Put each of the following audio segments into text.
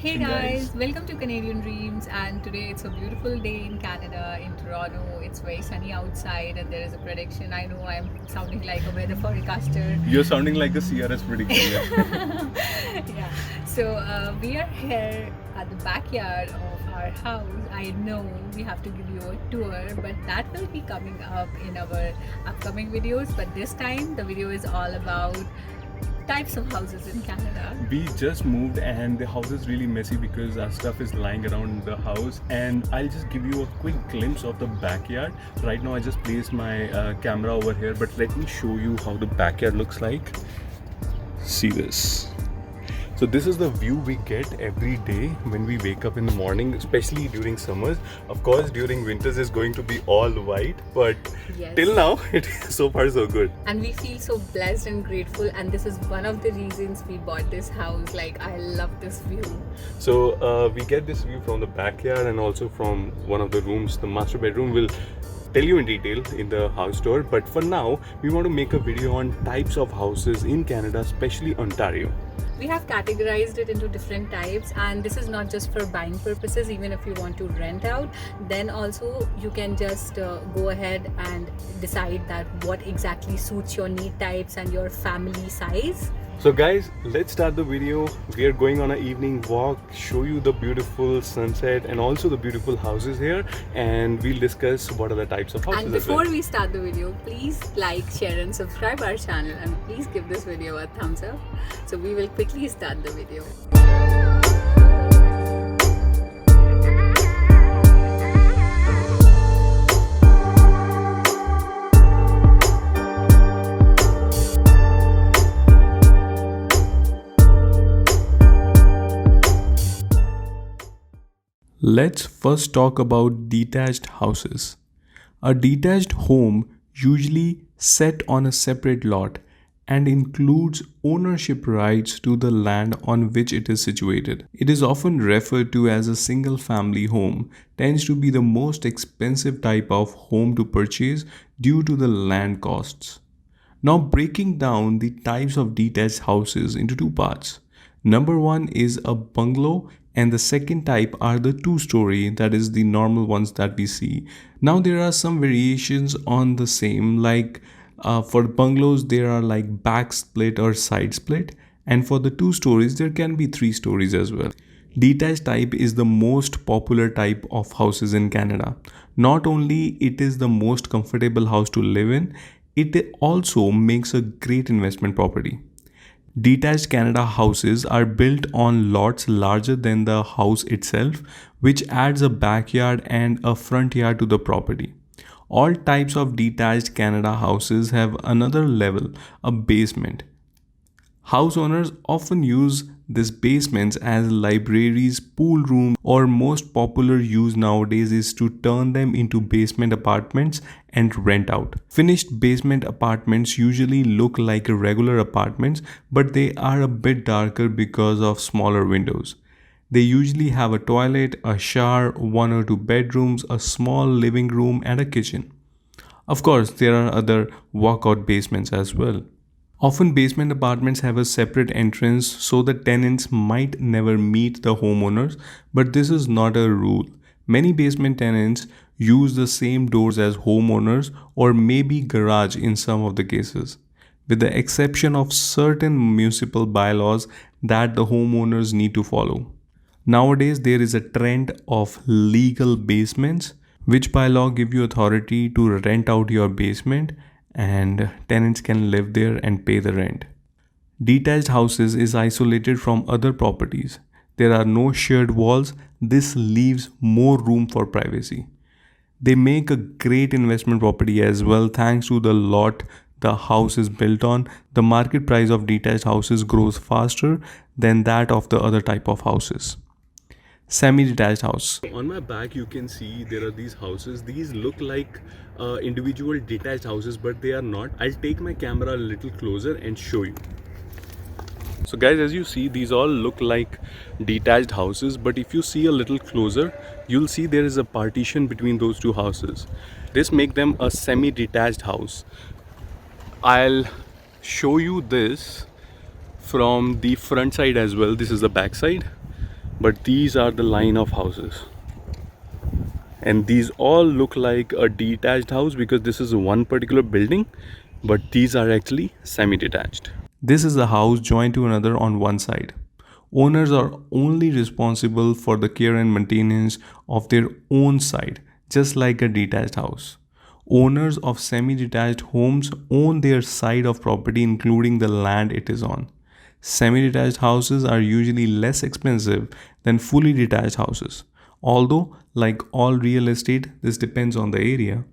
Hey guys, welcome to Canadian Dreams. And today it's a beautiful day in Canada, in Toronto. It's very sunny outside, and there is a prediction. I know I'm sounding like a weather forecaster. You're sounding like the CRS prediction. Yeah, so we are here at the backyard of our house. I know we have to give you a tour, but that will be coming up in our upcoming videos. But this time, the video is all about types of houses in Canada. We just moved and the house is really messy because our stuff is lying around the house, and I'll just give you a quick glimpse of the backyard. Right now I just placed my camera over here, but let me show you how the backyard looks like. See this. So this is the view we get every day when we wake up in the morning, especially during summers. Of course, during winters it's going to be all white, but Yes. till now it is so far so good. And we feel so blessed and grateful, and this is one of the reasons we bought this house. Like, I love this view. So we get this view from the backyard and also from one of the rooms, the master bedroom. We'll tell you in detail in the house tour, but for now we want to make a video on types of houses in Canada, especially Ontario. We have categorized it into different types, and this is not just for buying purposes. Even if you want to rent out, then also you can just go ahead and decide that what exactly suits your need types and your family size. So guys, let's start the video. We are going on an evening walk, show you the beautiful sunset and also the beautiful houses here, and we'll discuss what are the types of houses And as well. before we start the video, please like, share and subscribe our channel, and please give this video a thumbs up. So we will quickly start the video. Let's first talk about detached houses. A detached home usually set on a separate lot and includes ownership rights to the land on which it is situated. It is often referred to as a single family home, tends to be the most expensive type of home to purchase due to the land costs. Now, breaking down the types of detached houses into two parts. Number one is a bungalow, and the second type are the two-story, that is the normal ones that we see. Now, there are some variations on the same, like for bungalows, there are like back split or side split, and for the two stories, there can be three stories as well. Detached type is the most popular type of houses in Canada. Not only it is the most comfortable house to live in, it also makes a great investment property. Detached Canada houses are built on lots larger than the house itself, which adds a backyard and a front yard to the property. All types of detached Canada houses have another level, a basement. House owners often use these basements as libraries, pool rooms, or most popular use nowadays is to turn them into basement apartments and rent out. Finished basement apartments usually look like regular apartments, but they are a bit darker because of smaller windows. They usually have a toilet, a shower, one or two bedrooms, a small living room, and a kitchen. Of course, there are other walkout basements as well. Often, basement apartments have a separate entrance so the tenants might never meet the homeowners, but this is not a rule. Many basement tenants use the same doors as homeowners or maybe garage in some of the cases, with the exception of certain municipal bylaws that the homeowners need to follow. Nowadays, there is a trend of legal basements, which by law give you authority to rent out your basement and tenants can live there and pay the rent. Detached houses is isolated from other properties. There are no shared walls. This leaves more room for privacy. They make a great investment property as well thanks to the lot the house is built on. The market price of detached houses grows faster than that of the other type of houses. Semi-detached house. On my back you can see there are these houses. These look like individual detached houses, but they are not. I'll take my camera a little closer and show you. So guys, as you see, these all look like detached houses, but if you see a little closer, you'll see there is a partition between those two houses. This makes them a semi-detached house. I'll show you this from the front side as well. This is the back side. but these are the line of houses, and these all look like a detached house because this is one particular building, but these are actually semi-detached. This is a house joined to another on one side. Owners are only responsible for the care and maintenance of their own side, just like a detached house. Owners of semi detached homes own their side of property, including the land it is on. Semi detached houses are usually less expensive than fully detached houses, although, like all real estate, this depends on the area.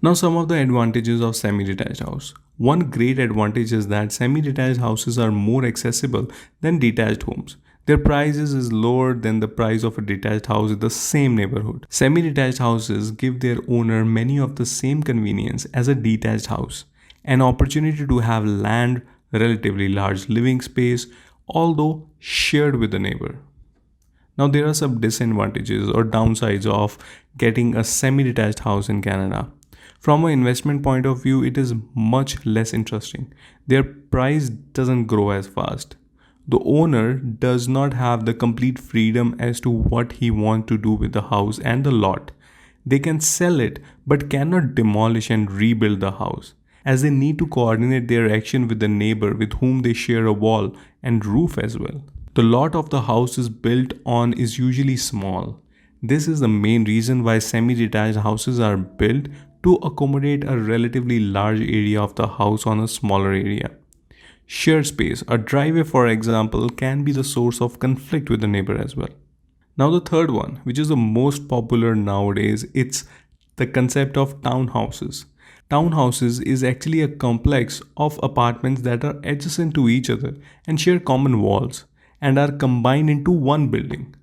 Now, some of the advantages of semi detached house. One great advantage is that semi detached houses are more accessible than detached homes. Their prices is lower than the price of a detached house in the same neighborhood. Semi detached houses give their owner many of the same convenience as a detached house. An opportunity to have land, relatively large living space, although shared with the neighbor. Now, there are some disadvantages or downsides of getting a semi detached house in Canada. From an investment point of view, it is much less interesting. Their price doesn't grow as fast. The owner does not have the complete freedom as to what he wants to do with the house and the lot. They can sell it but cannot demolish and rebuild the house, as they need to coordinate their action with the neighbor with whom they share a wall and roof as well. The lot of the house is built on is usually small. This is the main reason why semi detached houses are built to accommodate a relatively large area of the house on a smaller area. Shared space, a driveway for example, can be the source of conflict with the neighbor as well. Now, the third one, which is the most popular nowadays, it's the concept of townhouses. Townhouses is actually a complex of apartments that are adjacent to each other and share common walls and are combined into one building.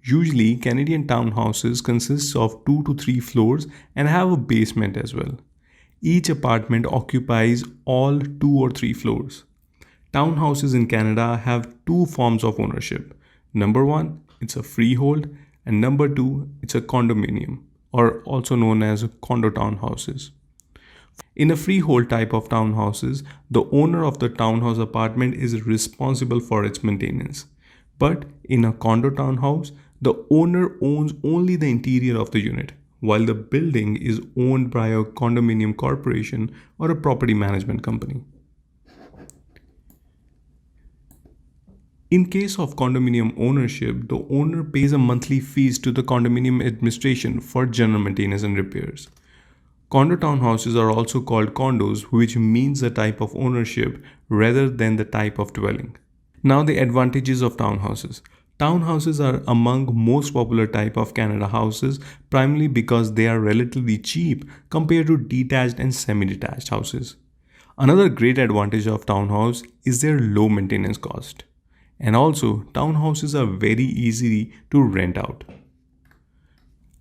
Usually, Canadian townhouses consist of 2 to 3 floors and have a basement as well. Each apartment occupies all 2 or 3 floors. Townhouses in Canada have two forms of ownership. Number one, it's a freehold, and number two, it's a condominium, or also known as condo townhouses. In a freehold type of townhouses, the owner of the townhouse apartment is responsible for its maintenance. But in a condo townhouse, the owner owns only the interior of the unit, while the building is owned by a condominium corporation or a property management company. In case of condominium ownership, the owner pays a monthly fees to the condominium administration for general maintenance and repairs. Condo townhouses are also called condos, which means the type of ownership rather than the type of dwelling. Now, the advantages of townhouses. Townhouses are among most popular type of Canada houses primarily because they are relatively cheap compared to detached and semi-detached houses. Another great advantage of townhouse is their low maintenance cost. And also, townhouses are very easy to rent out.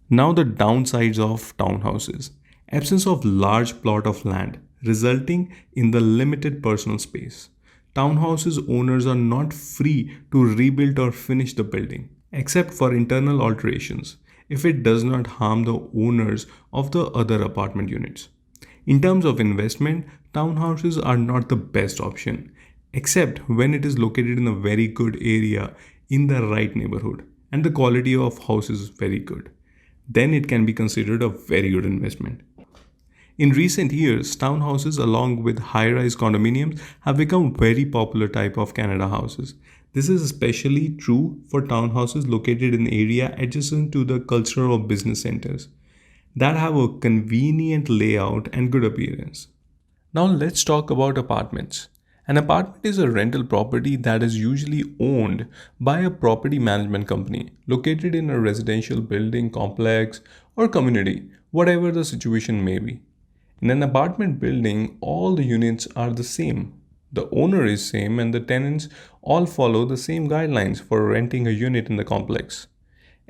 Now, the downsides of townhouses: absence of large plot of land, resulting in the limited personal space. Townhouses owners are not free to rebuild or finish the building, except for internal alterations, if it does not harm the owners of the other apartment units. In terms of investment, townhouses are not the best option, except when it is located in a very good area in the right neighborhood and the quality of house is very good. Then it can be considered a very good investment. In recent years, townhouses along with high-rise condominiums have become very popular type of Canada houses. This is especially true for townhouses located in area adjacent to the cultural or business centers that have a convenient layout and good appearance. Now let's talk about apartments. An apartment is a rental property that is usually owned by a property management company located in a residential building complex or community, whatever the situation may be. In an apartment building, all the units are the same. The owner is same and the tenants all follow the same guidelines for renting a unit in the complex.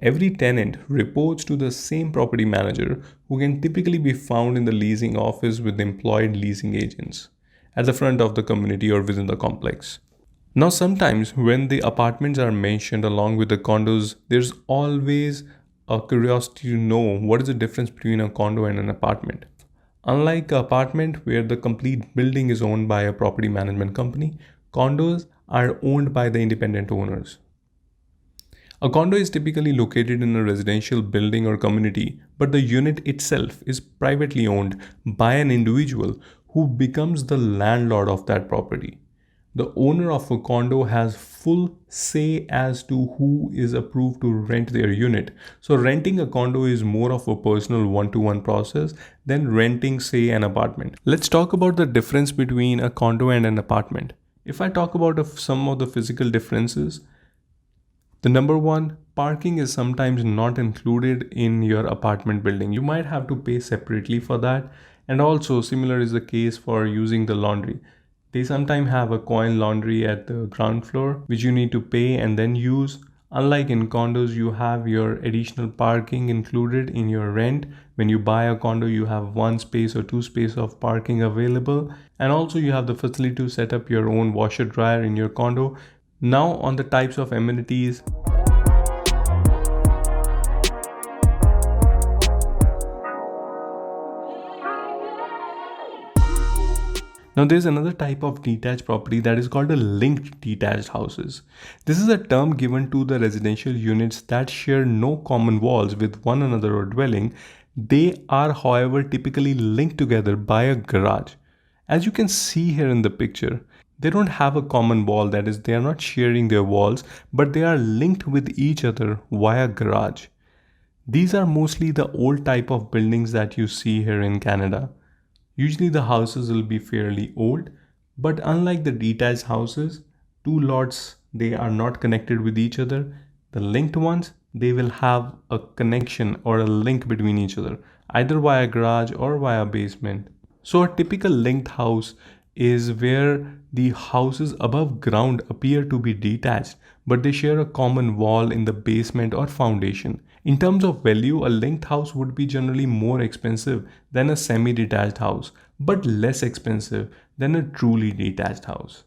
Every tenant reports to the same property manager who can typically be found in the leasing office with employed leasing agents at the front of the community or within the complex. Now, sometimes when the apartments are mentioned along with the condos, there's always a curiosity to know what is the difference between a condo and an apartment. Unlike an apartment where the complete building is owned by a property management company, condos are owned by the independent owners. A condo is typically located in a residential building or community, but the unit itself is privately owned by an individual who becomes the landlord of that property. The owner of a condo has full say as to who is approved to rent their unit. So, renting a condo is more of a personal one to one process than renting, say, an apartment. Let's talk about the difference between a condo and an apartment. If I talk about some of the physical differences, the number one, parking is sometimes not included in your apartment building. You might have to pay separately for that. And also, similar is the case for using the laundry. They sometimes have a coin laundry at the ground floor, which you need to pay and then use. Unlike in condos, you have your additional parking included in your rent. When you buy a condo, you have one space or two space of parking available. And also you have the facility to set up your own washer dryer in your condo. Now on the types of amenities. Now there's another type of detached property that is called a linked detached houses. This is a term given to the residential units that share no common walls with one another or dwelling. They are, however, typically linked together by a garage. As you can see here in the picture, they don't have a common wall, that is, they are not sharing their walls, but they are linked with each other via garage. These are mostly the old type of buildings that you see here in Canada. Usually the houses will be fairly old, but unlike the detached houses, two lots, they are not connected with each other. The linked ones, they will have a connection or a link between each other, either via garage or via basement. So a typical linked house is where the houses above ground appear to be detached, but they share a common wall in the basement or foundation. In terms of value, a linked house would be generally more expensive than a semi-detached house, but less expensive than a truly detached house.